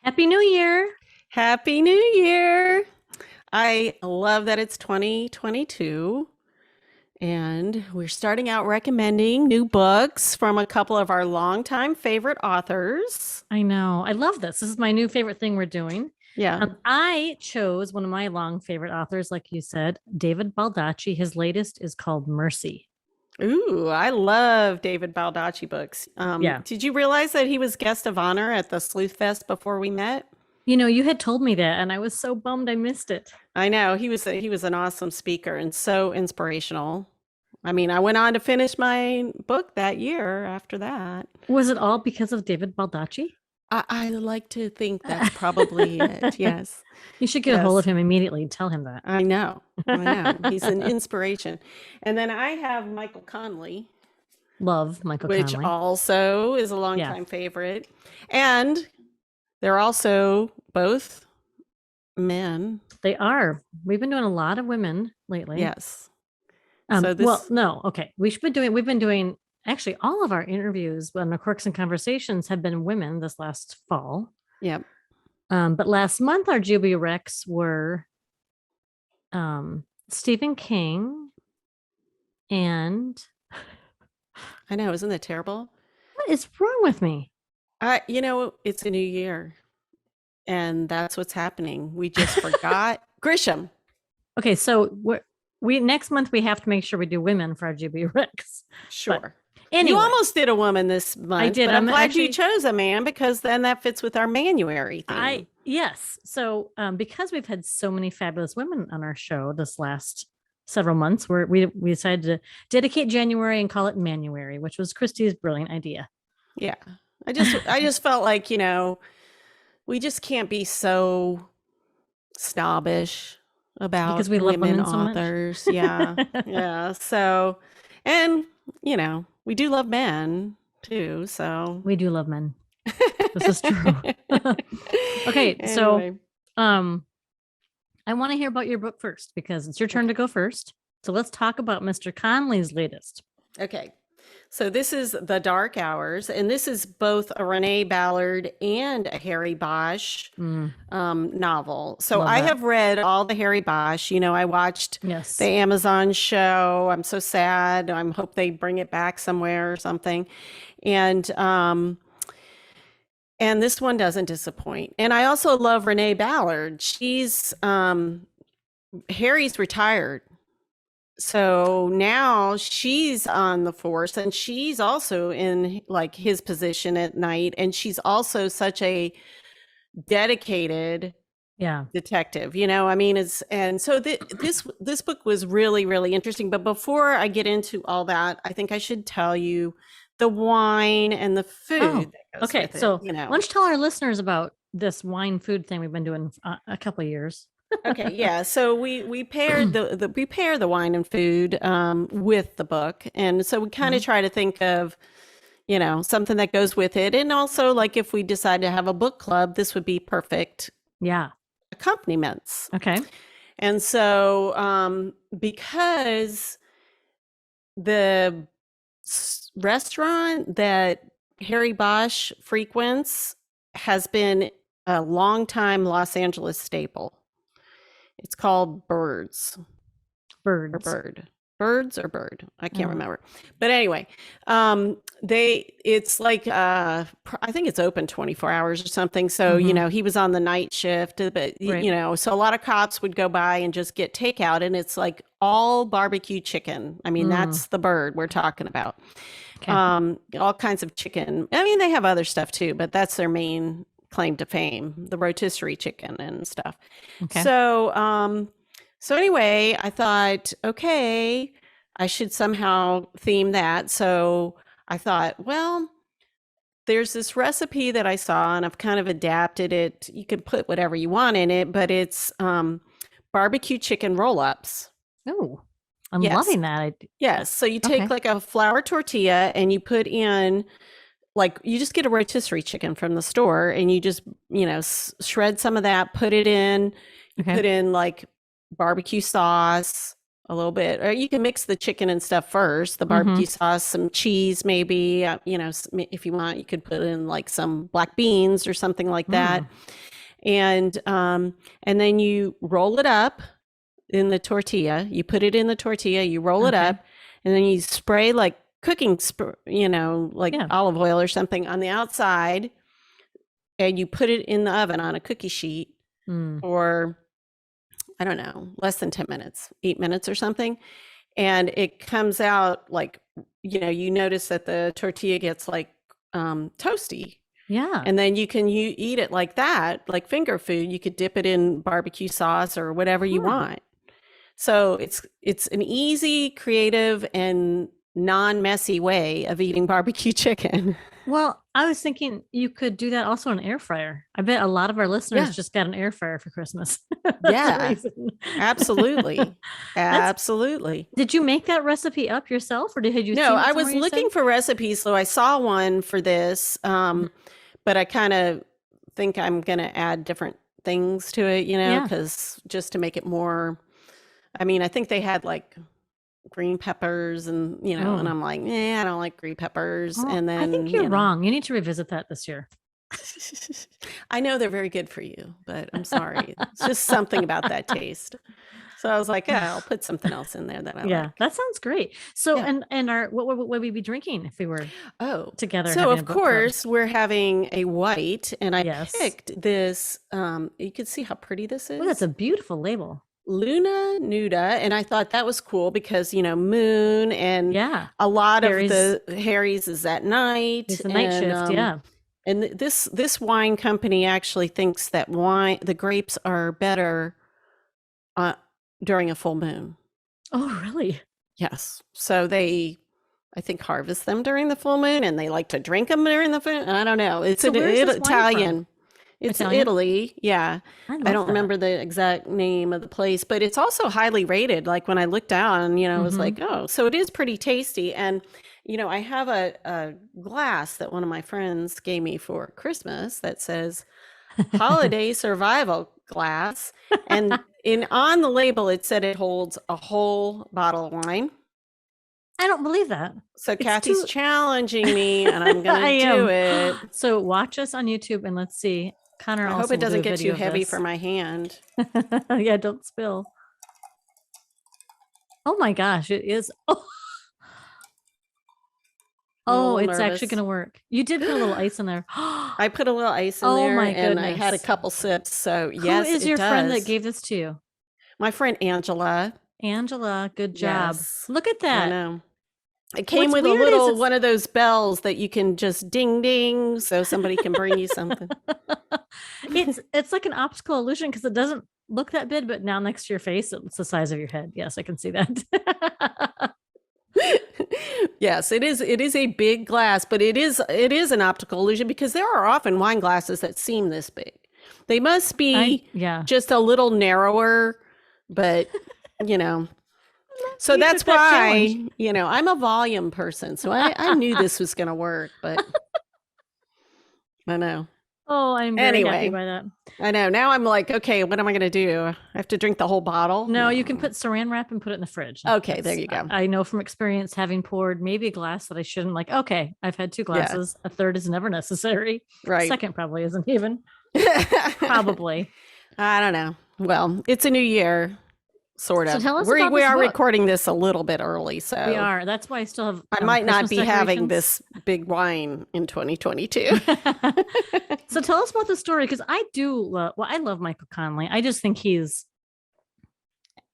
Happy New Year. Happy New Year. I love that it's 2022 and we're starting out recommending new books from a couple of our longtime favorite authors. I know. I love this. This is my new favorite thing we're doing. Yeah. I chose one of my long favorite authors, like you said, David Baldacci. His latest is called Mercy. Ooh, I love David Baldacci books. Yeah. Did you realize that he was guest of honor at the Sleuth Fest before we met? You had told me that, and I was so bummed I missed it. I know he was an awesome speaker and so inspirational. I mean, I went on to finish my book that year after that. Was it all because of David Baldacci? I like to think that's probably it. Yes. You should get a hold of Yes. him immediately and tell him that. I know. I know. He's an inspiration. And then I have Michael Connelly, Love Michael which Connelly. also is a Yeah, longtime favorite. And they're also both men. they are. We've been doing a lot of women lately. Yes. So Well, this, no, okay. We've been doing actually all of our interviews on the Quirks and Conversations have been women this last fall. yeah, But last month our GOBrecs were Stephen King and I know. Isn't that terrible? what is wrong with me? It's a new year and that's what's happening. We just forgot Grisham. Okay, so we next month we have to make sure we do women for our GOBrecs. But Sure. You anyway, almost did a woman this I month, did. but I'm I'm glad you actually chose a man because then that fits with our Manuary I theme. yes. So because we've had so many fabulous women on our show this last several months, we decided to dedicate January and call it Manuary, which was Christie's brilliant idea. Yeah. I just felt like, we just can't be so snobbish about Because we love women women so much. authors. Yeah. Yeah. So, and, we do love men too. So, We do love men. This is true. Okay, so anyway, um I want to hear about your book first because it's your turn to okay. go first. So let's talk about Mr. Conley's latest. Okay. So this is The Dark Hours, and this is both a Renee Ballard and a Harry Bosch Mm, novel. So love I that. have read all the Harry Bosch. I watched the Yes. Amazon show. I'm so sad. I hope they bring it back somewhere or something. And and this one doesn't disappoint. And I also love Renee Ballard. She's Harry's retired. So now she's on the force and she's also in like his position at night and she's also such a dedicated Yeah. detective. I mean, it's and so this book was really really interesting, but before I get into all that, I think I should tell you the wine and the Oh, food that goes okay. with it, So why don't you tell our listeners about this wine food thing we've been doing a couple of years? Okay, yeah. So we paired we pair the wine and food with the book, and so we kind of Mhm. try to think of something that goes with it, and also like if we decide to have a book club, this would be perfect Yeah. accompaniments. Okay. And so because the restaurant that Harry Bosch frequents has been a longtime Los Angeles staple. It's called Birds or Birds. Bird. Birds or Bird. I can't Uh, remember. But anyway, it's like I think it's open 24 hours or something. So, mhm. he was on the night shift, but Right. so a lot of cops would go by and just get takeout and it's like all barbecue chicken. I mean, Mm, that's the Bird we're talking about. okay. All kinds of chicken. I mean, they have other stuff too, but that's their main claim to fame, the rotisserie chicken and stuff. Okay. So anyway, I thought, okay, I should somehow theme that. So I thought, well, there's this recipe that I saw and I've kind of adapted it. You can put whatever you want in it, but it's barbecue chicken roll-ups. Oh, I'm Yes. loving that. Yes. So you take Okay. like a flour tortilla and you put in like you just get a rotisserie chicken from the store and you just, shred some of that, put it in, you Okay. put in like barbecue sauce, a little bit, or you can mix the chicken and stuff first, the Mm-hmm. barbecue sauce, some cheese, maybe, if you want, you could put in like some black beans or something like that. Mm. And then you roll it up in the tortilla. You put it in the tortilla, you roll it Okay. up, and then you spray like like Yeah. olive oil or something on the outside, and you put it in the oven on a cookie sheet Mm. for, I don't know, less than 10 minutes, 8 minutes or something. And it comes out like, you notice that the tortilla gets like toasty. Yeah. And then you eat it like that, like finger food. You could dip it in barbecue sauce or whatever you want. So it's an easy, creative, and non-messy way of eating barbecue chicken. Well, I was thinking you could do that also in an air fryer. I bet a lot of our listeners Yeah. just got an air fryer for Christmas. Yeah, absolutely. Absolutely. Did you make that recipe up yourself, or did you? No, I was looking for recipes, so I saw one for this, but I kind of think I'm going to add different things to it, Yeah. because just to make it more. I mean, I think they had like green peppers and, and Oh. I'm like, I don't like green peppers. Oh, And then I think you're wrong. You need to revisit that this year. I know they're very good for you, but I'm sorry. It's just something about that taste. So I was like, I'll put something else in there that I like. That sounds great. So, Yeah. and what would we be drinking if we were together? So having a of book club? course we're having a white, and I Yes. picked this. You can see how pretty this is. Oh, that's a beautiful label. Luna Nuda, and I thought that was cool because moon and Yeah. a lot Harry's- of the Harry's is at night. It's a night shift. Yeah. And this wine company actually thinks that the grapes are better during a full moon. Oh, really? Yes. So I think, harvest them during the full moon, and they like to drink them during the full. I don't know. It's So where's this wine Italian. from? It's Italian? Italy. Yeah. I I don't remember the exact name of the place, but it's also highly rated. Like when I looked down, it was like, oh, so it is pretty tasty. And, I have a glass that one of my friends gave me for Christmas that says holiday survival glass. And on the label, it said it holds a whole bottle of wine. I don't believe that. So Kathy's challenging me, and I'm going I to do it. So watch us on YouTube and let's see. Connor, I also hope it will do doesn't a get video too of heavy this. for my hand. Yeah, don't spill. Oh my gosh, it is. Oh, it's actually going to work. You did put a little ice in there. I put a little ice in there, my and I had a goodness. couple sips. So yes, Who is it your friend does. that gave this to you? My friend Angela. Angela, good job. Yes. Look at I that. know. It came What's with a weird is little it's- one of those bells that you can just ding ding, so somebody can bring you something. It's like an optical illusion because it doesn't look that big, but now next to your face, it's the size of your head. Yes, I can see that. Yes, it is. It is a big glass, but it is an optical illusion because there are often wine glasses that seem this big. They must be just a little narrower, but So You that's took that why, challenge. I'm a volume person. So I knew this was going to work, but I know. Oh, I'm very happy Anyway. by that. I know. Now I'm like, okay, what am I going to do? I have to drink the whole bottle? No, you can put saran wrap and put it in the fridge. Okay, there you go. I know from experience, having poured maybe a glass that I shouldn't, like, okay, I've had 2 glasses. A third is never necessary. Right. Second probably isn't even. Probably. I don't know. Well, it's a new year, sort of. So tell us we about this are book. recording this a little bit early, so We are. That's why I still have. I might not Christmas be having decorations. this big wine in 2022. So tell us about the story, because I do love. Well, I love Michael Connelly. I just think he's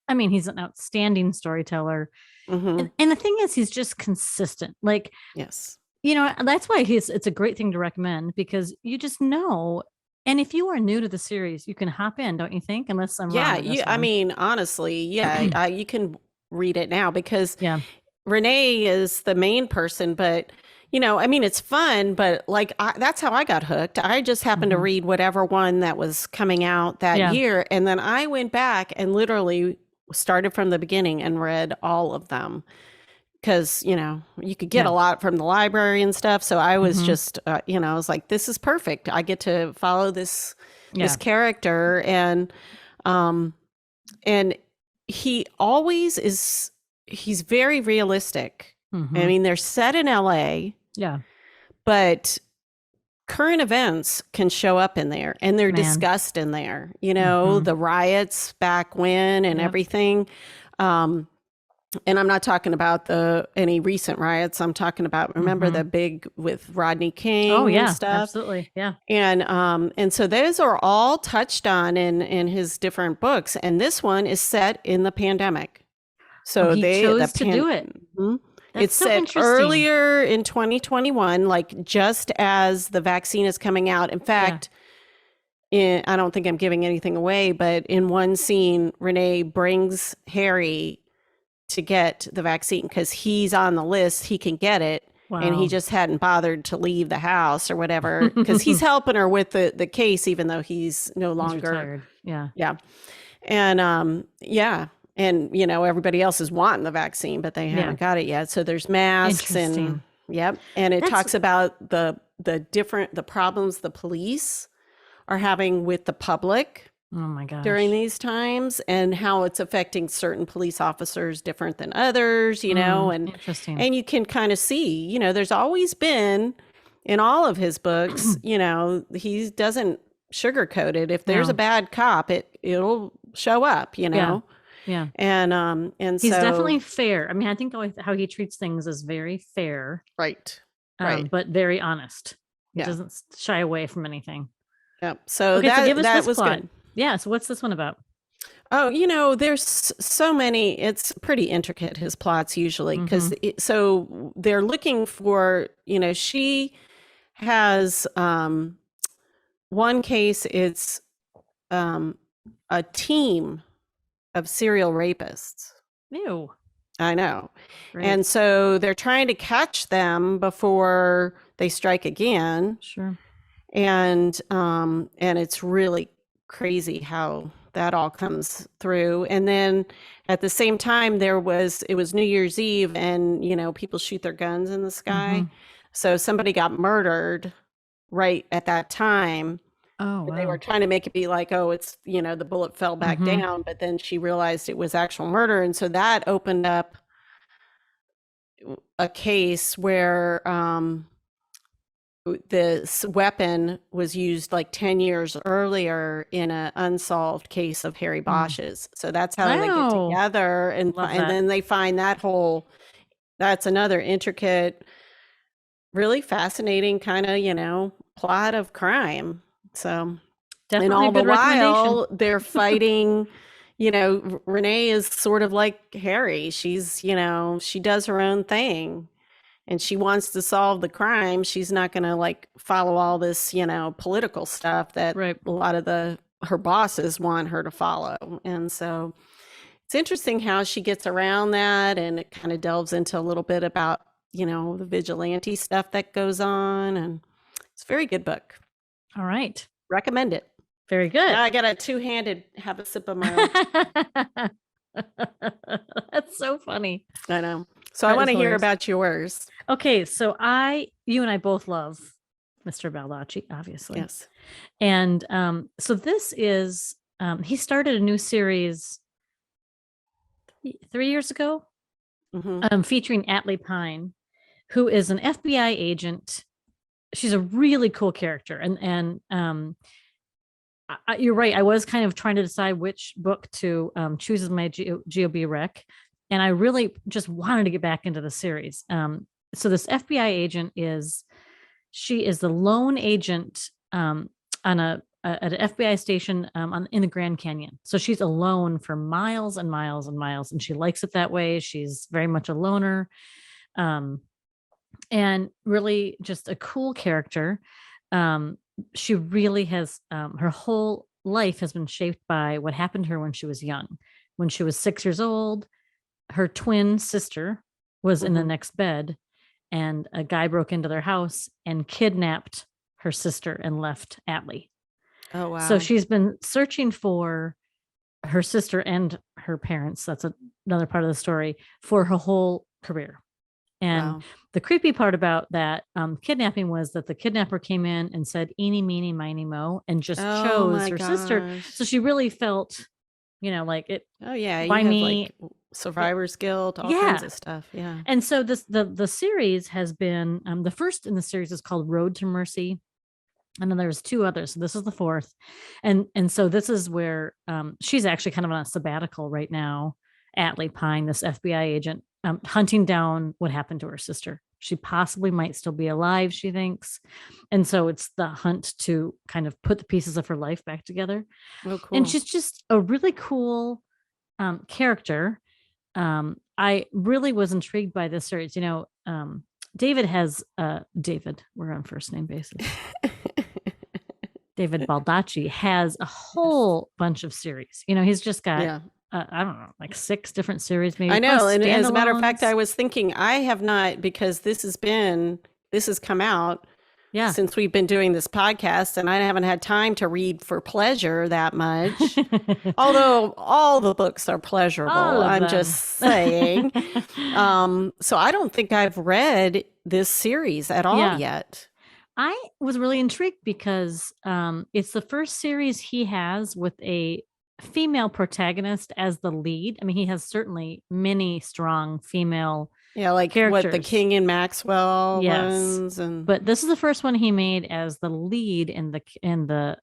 an outstanding storyteller, Mhm. and the thing is, he's just consistent. Like, Yes. that's why it's a great thing to recommend, because you just know. And if you are new to the series, you can hop in, don't you think? Unless I'm Yeah, wrong. on this I one. mean, honestly, yeah, you can read it now because Yeah. Renee is the main person, but it's fun, but like that's how I got hooked. I just happened to Mhm. read whatever one that was coming out that Yeah. year, and then I went back and literally started from the beginning and read all of them because you could get Yeah. a lot from the library and stuff. So I was Mhm. just I was like, this is perfect. I get to follow this Yeah. character, and he always is, he's very realistic. I Mhm. mean, they're set in LA, Yeah. but current events can show up in there, and they're Man. discussed in there, you know, Mhm. the riots back when and Yep. everything. And I'm not talking about any recent riots. I'm talking about, remember Mhm. the big with Rodney King Oh and yeah, stuff. absolutely. Yeah. And so those are all touched on in his different books. And this one is set in the pandemic. Oh, So he chose to do it. Mhm. That's It's so set interesting. earlier in 2021, like just as the vaccine is coming out. In fact, I don't think I'm giving anything away, but in one scene, Renee brings Harry to get the vaccine because he's on the list, he can get it. And he Wow. just hadn't bothered to leave the house or whatever because he's helping her with the case, even though he's no He's longer. retired. Yeah. Yeah. And yeah. And, you know, everybody else is wanting the vaccine, but they haven't got it yet. So there's masks and, Interesting. yep. And it That's- talks about the problems the police are having with the public Oh my gosh. during these times, and how it's affecting certain police officers different than others, you know, Interesting. and you can kind of see, you know, there's always been in all of his books, you know, he doesn't sugarcoat it. If there's No. a bad cop, it'll show up, you know. Yeah. And He's so definitely fair. I mean, I think how he treats things is very fair, right. but very honest. He Yeah. doesn't shy away from anything. Yep. So Okay, so give us that this was plot. good. Yeah. So what's this one about? Oh, you know, there's so many. It's pretty intricate, his plots usually, because so they're looking for, you know, she has one case, it's a team of serial rapists. Ew. I know. Great. And so they're trying to catch them before they strike again. Sure. And it's really crazy how that all comes through. And then at the same time, it was New Year's Eve, and, you know, people shoot their guns in the sky. So somebody got murdered right at that time. Oh, But they wow. were trying to make it be like, oh, it's, you know, the bullet fell back down, but then she realized it was actual murder. And so that opened up a case where this weapon was used like 10 years earlier in an unsolved case of Harry Bosch's. So that's how they get Wow. together, and Love that. then they find that's another intricate, really fascinating kind of, you know, plot of crime. So Definitely and a all the good recommendation. while they're fighting, you know, Renee is sort of like Harry. She's, you know, she does her own thing. And she wants to solve the crime. She's not going to like follow all this, you know, political stuff that Right. a lot of her bosses want her to follow. And so it's interesting how she gets around that, and it kind of delves into a little bit about, you know, the vigilante stuff that goes on. And it's a very good book. All right. Recommend it. Very good. Now I got a two-handed have a sip of my own. That's so funny. I know. So I want to hear about yours. Okay, so you and I both love Mr. Baldacci, obviously. Yes. And so this is he started a new series 3 years ago, featuring Atlee Pine, who is an FBI agent. She's a really cool character, and you're right. I was kind of trying to decide which book to choose as my GOBrec, and I really just wanted to get back into the series. So this FBI agent she is the lone agent on at an FBI station in the Grand Canyon. So she's alone for miles and miles and miles, and she likes it that way. She's very much a loner, and really just a cool character. She really has her whole life has been shaped by what happened to her when she was young. When she was 6 years old, her twin sister was in the next bed, and a guy broke into their house and kidnapped her sister and left Atlee. Oh, wow. So she's been searching for her sister and her parents. That's another part of the story for her whole career. And the creepy part about that kidnapping was that the kidnapper came in and said, eeny, meeny, miny, mo, and just chose her sister. So she really felt like it. Oh yeah, Why you have me? like survivor's guilt, all kinds Yeah. of stuff. Yeah. And so the series has been the first in the series is called Road to Mercy, and then there's two others. So this is the fourth, and so this is where she's actually kind of on a sabbatical right now. Atlee Pine, this FBI agent, hunting down what happened to her sister. She possibly might still be alive, she thinks, and so it's the hunt to kind of put the pieces of her life back together. Oh, And cool. she's just a really cool character. I really was intrigued by this series. David has David, we're on first name basis. David Baldacci has a whole bunch of series. He's just got Yeah. I don't know, like 6 different series, maybe. I know. plus And as a matter of fact, I standalones. was thinking I have not, because this has come out Yeah. since we've been doing this podcast, and I haven't had time to read for pleasure that much. Although all the books are pleasurable, All of I'm them. just saying. So I don't think I've read this series at all Yeah. yet. I was really intrigued because it's the first series he has with a female protagonist as the lead. I mean, he has certainly many strong female Yeah, like what the characters. King and Maxwell Yes. ones, and But this is the first one he made as the lead in the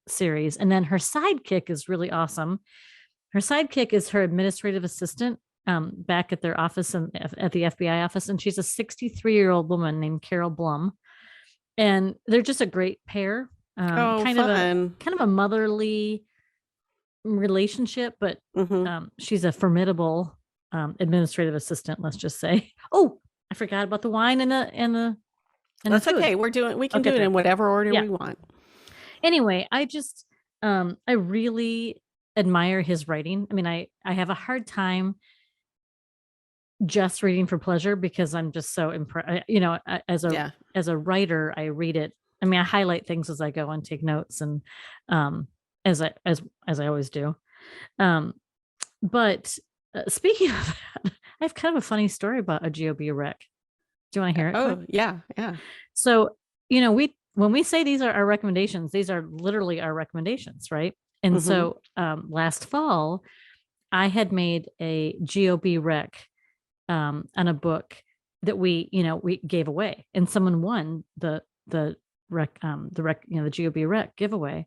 series. And then her sidekick is really awesome. Her sidekick is her administrative assistant back at their office and at the FBI office, and she's a 63-year-old woman named Carol Blum. And they're just a great pair. oh, kind fun. of a motherly relationship, but Mhm. she's a formidable administrative assistant, let's just say. Oh, I forgot about the wine and the That's food. okay. We can do it there. in whatever order Yeah. we want. Anyway, I just I really admire his writing. I mean, I have a hard time just reading for pleasure because I'm just so impressed. As Yeah. a writer, I read it. I mean, I highlight things as I go and take notes, and as I always do. But speaking of that, I have kind of a funny story about a GOBrec. Do you want to hear it? Oh, quick? yeah. Yeah. So, when we say these are our recommendations, these are literally our recommendations, right? And Mhm. so last fall, I had made a GOBrec on a book that we gave away, and someone won the GOBrec giveaway.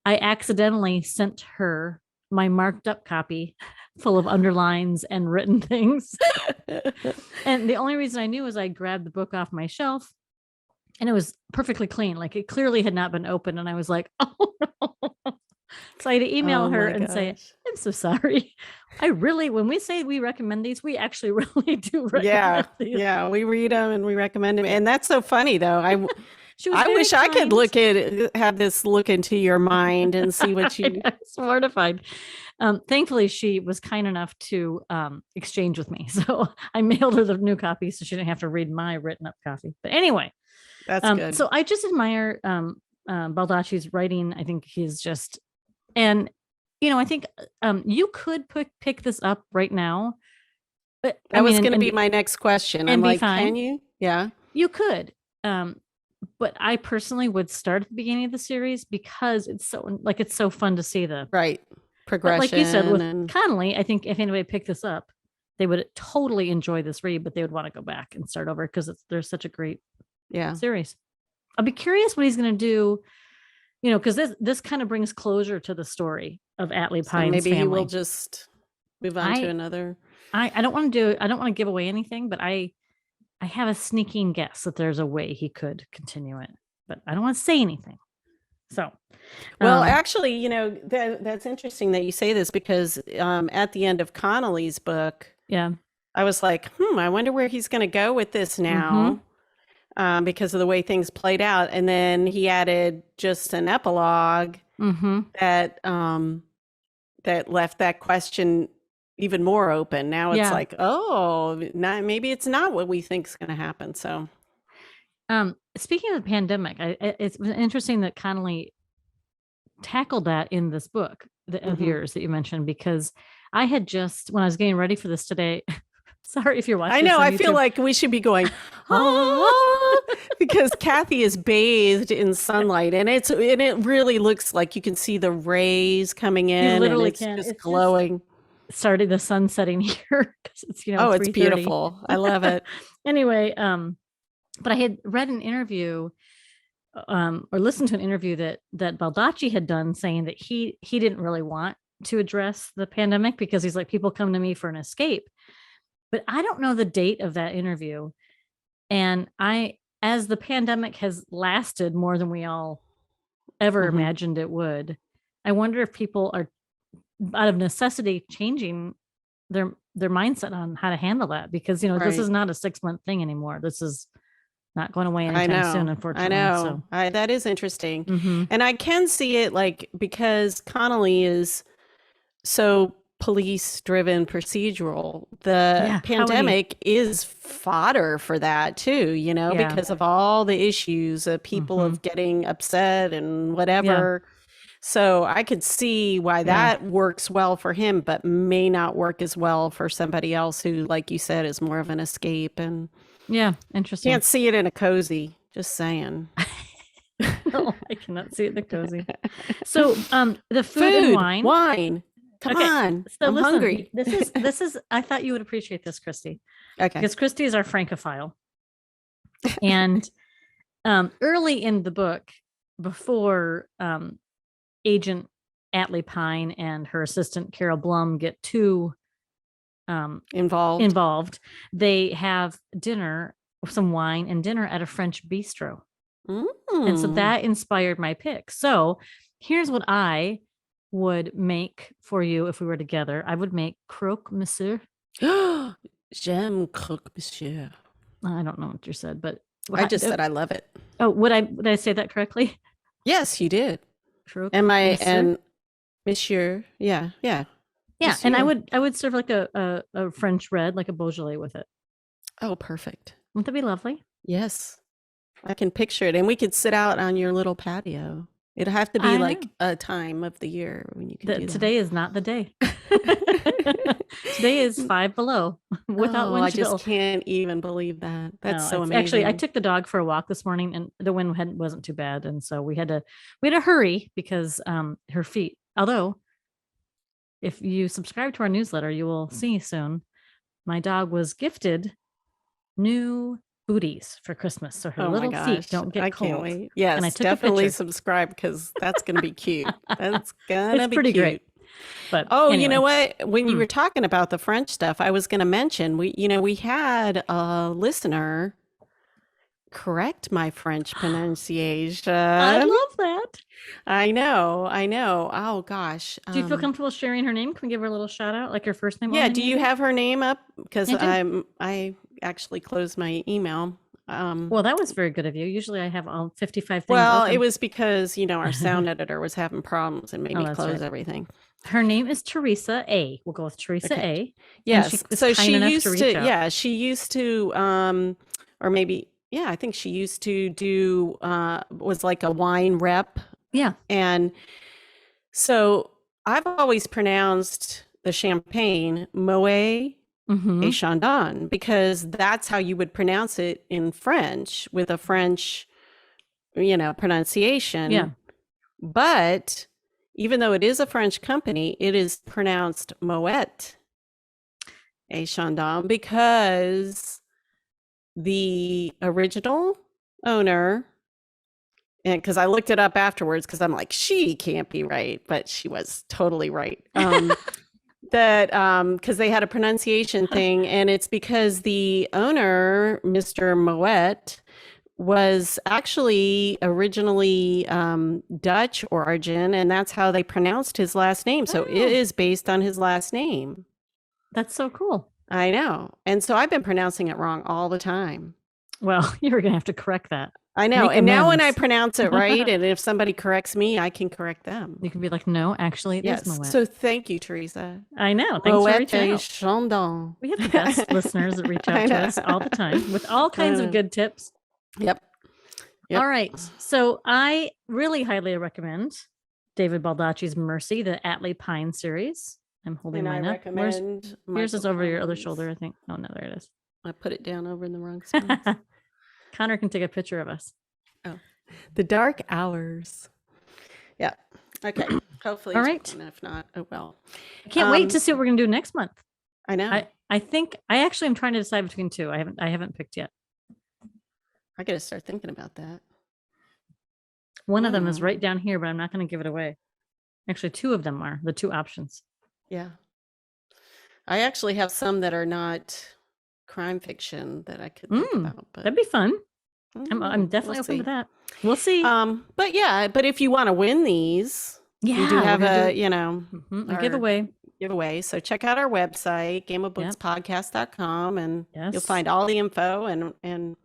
I accidentally sent her my marked up copy full of underlines and written things. And the only reason I knew is I grabbed the book off my shelf and it was perfectly clean. Like it clearly had not been opened. And I was like, oh no. So I had to email Oh her my and say, gosh. I'm so sorry. when we say we recommend these, we actually really do recommend Yeah. these. Yeah. We read them and we recommend them. And that's so funny, though. She was I very wish I could kind. have this look into your mind and see what you. I was mortified. Thankfully, she was kind enough to exchange with me. So I mailed her the new copy so she didn't have to read my written up copy. But anyway, That's good. so I just admire Baldacci's writing. I think he's just, and I think you could pick this up right now. But that was going to be my next question. I'm like, fine. can you? Yeah. You could. But I personally would start at the beginning of the series because it's so fun to see the right progression. Like you said with Conley, I think if anybody picked this up, they would totally enjoy this read, but they would want to go back and start over because there's such a great series. I'll be curious what he's going to do, because this kind of brings closure to the story of Atlee Pine's family. Maybe he will just move on to another. I don't want to give away anything, but I have a sneaking guess that there's a way he could continue it, but I don't want to say anything. So, well, actually, that's interesting that you say this because at the end of Connelly's book, I was like, I wonder where he's going to go with this now, because of the way things played out. And then he added just an epilogue that that left that question even more open. Now it's like, maybe it's not what we think is going to happen. So, speaking of the pandemic, it's interesting that Conley tackled that in this book of yours that you mentioned, because I had just, when I was getting ready for this today, Sorry if you're watching. I know. this on I feel YouTube. like we should be going, ah, because Cathi is bathed in sunlight, and it really looks like you can see the rays coming in, and literally it's can. just It's glowing. starting the sun setting here because it's Oh, it's 3:30. beautiful. I love it. Anyway, but I had read an interview or listened to an interview that Baldacci had done saying that he didn't really want to address the pandemic because he's like, people come to me for an escape. But I don't know the date of that interview. And as the pandemic has lasted more than we all ever imagined it would, I wonder if people are out of necessity changing their mindset on how to handle that, because this is not a 6-month thing anymore. This is not going away anytime soon, unfortunately. I know. So That is interesting. And I can see it, like, because Conley is so police driven procedural, the pandemic is fodder for that too, because of all the issues of people of getting upset and whatever. So I could see why that works well for him, but may not work as well for somebody else who, like you said, is more of an escape. And interesting. can't see it in a cozy, just saying. No, I cannot see it in the cozy. So the food and wine. Come on. So I'm hungry. This is, I thought you would appreciate this, Christy. Okay. Because Christy is our Francophile. And early in the book, before Agent Atlee Pine and her assistant Carol Blum get too involved, they have dinner, some wine and dinner at a French bistro. And so that inspired my pick. So here's what I would make for you if we were together. I would make croque monsieur. J'aime croque monsieur. I don't know what you said, but I just said I love it. Oh, would I say that correctly? Yes, you did. Croque monsieur? And monsieur. Yeah. Monsieur. And I would serve like a French red, like a Beaujolais with it. Oh, perfect. Wouldn't that be lovely? Yes. I can picture it. And we could sit out on your little patio. It'd have to be like a time of the year when you can do that. Today is not the day. Today is 5 below without wind chill. I just can't even believe that. That's so amazing. Actually, I took the dog for a walk this morning, and the wind wasn't too bad, and so we had to hurry because her feet. Although, if you subscribe to our newsletter, you will see soon. My dog was gifted new booties for Christmas, so her little feet don't get cold. I can't wait. Yes, and I took definitely subscribe because that's going to be cute. That's gonna be pretty cute. Great. But anyway. You know what? When you were talking about the French stuff, I was going to mention we had a listener correct my French pronunciation. I love that. I know. Oh gosh. Do you feel comfortable sharing her name? Can we give her a little shout out, like her first name? Yeah. Do you have her name up? Because I actually closed my email. Well, that was very good of you. Usually I have all 55 things. Well, open. It was because, our sound editor was having problems and made me close everything. Her name is Teresa A. We'll go with Teresa A. Yes. So she used to, or maybe, I think she used to do, was like a wine rep. Yeah. And so I've always pronounced the champagne Moet et Chandon, because that's how you would pronounce it in French with a French, pronunciation. Yeah. But even though it is a French company, it is pronounced Moet et Chandon because the original owner, and because I looked it up afterwards because I'm like, she can't be right, but she was totally right. That because they had a pronunciation thing, and it's because the owner, Mr. Moet, was actually originally Dutch origin, and that's how they pronounced his last name. So it is based on his last name. That's so cool. I know. And so I've been pronouncing it wrong all the time. Well, you're going to have to correct that. I know. And now when I pronounce it right, and if somebody corrects me, I can correct them. You can be like, no, actually, it is Moet. So thank you, Teresa. I know. Thanks for reaching out. Chandon. We have the best listeners that reach out to us all the time with all kinds of good tips. Yep. All right. So I really highly recommend David Baldacci's Mercy, the Atlee Pine series. I'm holding And I mine up. recommend Yours Michael is over your other Connelly's. shoulder, I think. Oh, no, there it I put it down over in the wrong spot. is. Connor can take a picture of us. Oh, the dark hours. Yeah. Okay. Hopefully All it's right. fun. If not, oh well. I can't wait to see what we're gonna do next month. I know. I think I actually am trying to decide between two. I haven't picked yet. I got to start thinking about that. One of them is right down here, but I'm not going to give it away. Actually, two of them are the two options. Yeah. I actually have some that are not crime fiction that I could think about. But that'd be fun. I'm definitely open to that. We'll see. But yeah, but if you want to win these, we do have a giveaway. So check out our website, GOBrecs.com, and you'll find all the info, and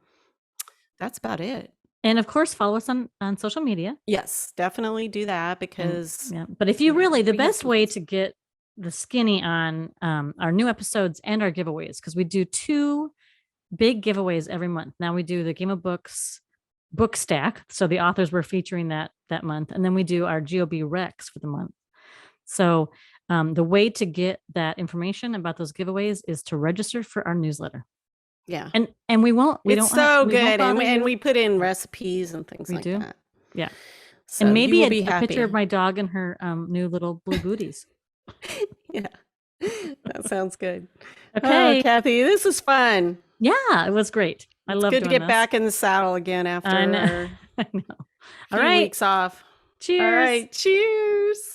that's about it. And of course, follow us on social media. Yes, definitely do that because but if you really, the best way to get the skinny on our new episodes and our giveaways, because we do 2 big giveaways every month. Now we do the Game of Books book stack. So the authors we're featuring that month. And then we do our GOBrecs for the month. So the way to get that information about those giveaways is to register for our newsletter. Yeah. And we won't, it's so good. And we put in recipes and things like that. Yeah. So and maybe a picture of my dog and her new little blue booties. Yeah. That sounds good. Okay. Cathi, this is fun. Yeah, it was great. I love good to get back in the saddle again after I know. a All right. weeks off. Cheers. All right. Cheers.